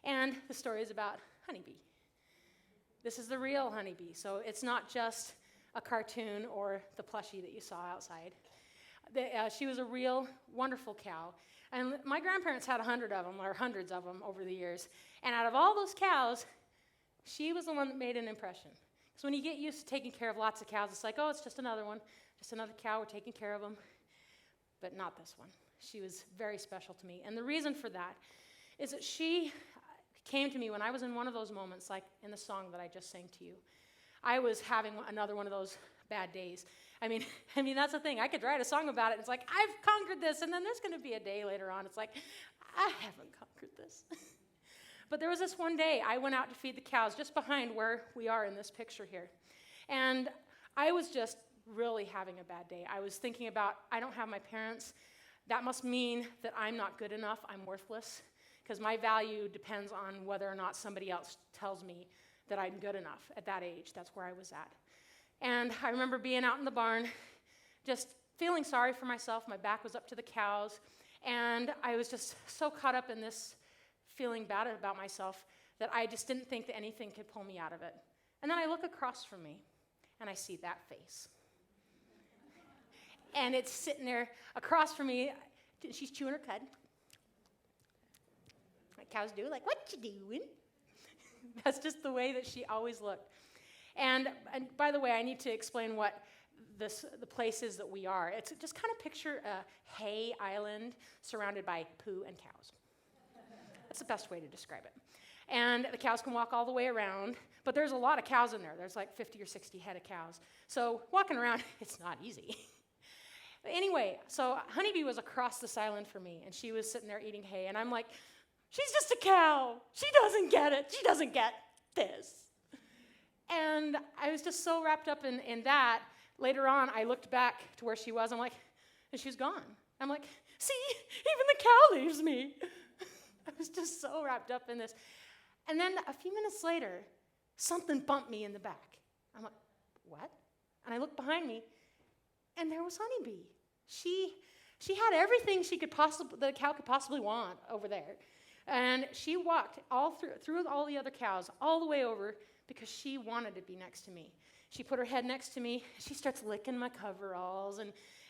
And the story is about Honeybee. This is the real Honeybee, so it's not just a cartoon or the plushie that you saw outside. She was a real, wonderful cow. And my grandparents had 100 of them, or hundreds of them over the years. And out of all those cows, she was the one that made an impression. Because when you get used to taking care of lots of cows, it's like, oh, it's just another one, just another cow, we're taking care of them. But not this one. She was very special to me. And the reason for that is that she came to me when I was in one of those moments, like in the song that I just sang to you. I was having another one of those bad days. I mean, that's the thing. I could write a song about it. It's like, I've conquered this, and then there's going to be a day later on. It's like, I haven't conquered this. But there was this one day I went out to feed the cows just behind where we are in this picture here. And I was just really having a bad day. I was thinking about, I don't have my parents. That must mean that I'm not good enough. I'm worthless. Because my value depends on whether or not somebody else tells me that I'm good enough at that age. That's where I was at. And I remember being out in the barn, just feeling sorry for myself. My back was up to the cows. And I was just so caught up in this feeling bad about myself that I just didn't think that anything could pull me out of it. And then I look across from me, and I see that face. And it's sitting there across from me. She's chewing her cud. Like cows do, like, what you doing? That's just the way that she always looked. And by the way, I need to explain what the place is that we are. It's just kind of picture a hay island surrounded by poo and cows. That's the best way to describe it. And the cows can walk all the way around, but there's a lot of cows in there. There's like 50 or 60 head of cows. So walking around, it's not easy. But anyway, so Honeybee was across this island for me, and she was sitting there eating hay, and I'm like, she's just a cow. She doesn't get it. She doesn't get this. And I was just so wrapped up in that. Later on, I looked back to where she was. I'm like, and she was gone. I'm like, see, even the cow leaves me. I was just so wrapped up in this. And then a few minutes later, something bumped me in the back. I'm like, what? And I looked behind me, and there was Honeybee. She had everything the cow could possibly want over there. And she walked all through all the other cows, all the way over, because she wanted to be next to me. She put her head next to me. She starts licking my coveralls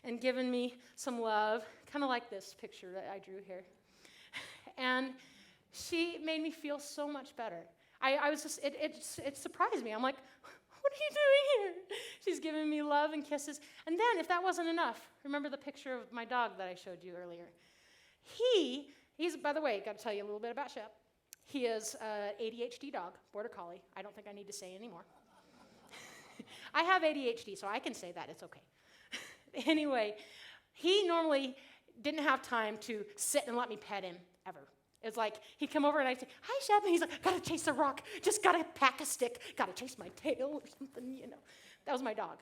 and giving me some love, kind of like this picture that I drew here. And she made me feel so much better. I was just, it surprised me. I'm like, what are you doing here? She's giving me love and kisses. And then, if that wasn't enough, remember the picture of my dog that I showed you earlier? He's, by the way, got to tell you a little bit about Shep. He is an ADHD dog, border collie. I don't think I need to say anymore. I have ADHD, so I can say that. It's okay. Anyway, he normally didn't have time to sit and let me pet him, ever. It's like, he'd come over and I'd say, hi, Shep. And he's like, gotta chase a rock. Just gotta pack a stick. Gotta chase my tail or something, That was my dog.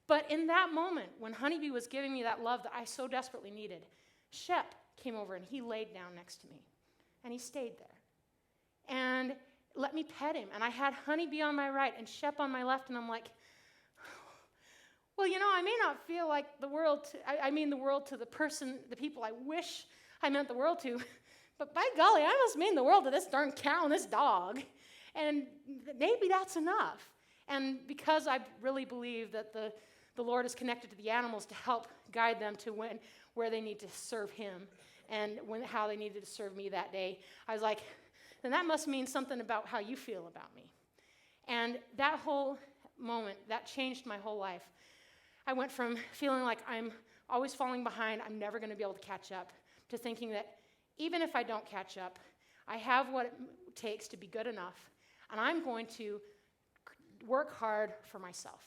But in that moment, when Honeybee was giving me that love that I so desperately needed, Shep came over and he laid down next to me. And he stayed there. And let me pet him. And I had Honeybee on my right and Shep on my left. And I'm like, well, I may not feel like the world the world to the people I wish I meant the world to. But by golly, I must mean the world to this darn cow and this dog. And maybe that's enough. And because I really believe that the Lord is connected to the animals to help guide them to where they need to serve him and how they needed to serve me that day, I was like, then that must mean something about how you feel about me. And that whole moment, that changed my whole life. I went from feeling like I'm always falling behind, I'm never going to be able to catch up, to thinking that even if I don't catch up, I have what it takes to be good enough, and I'm going to work hard for myself.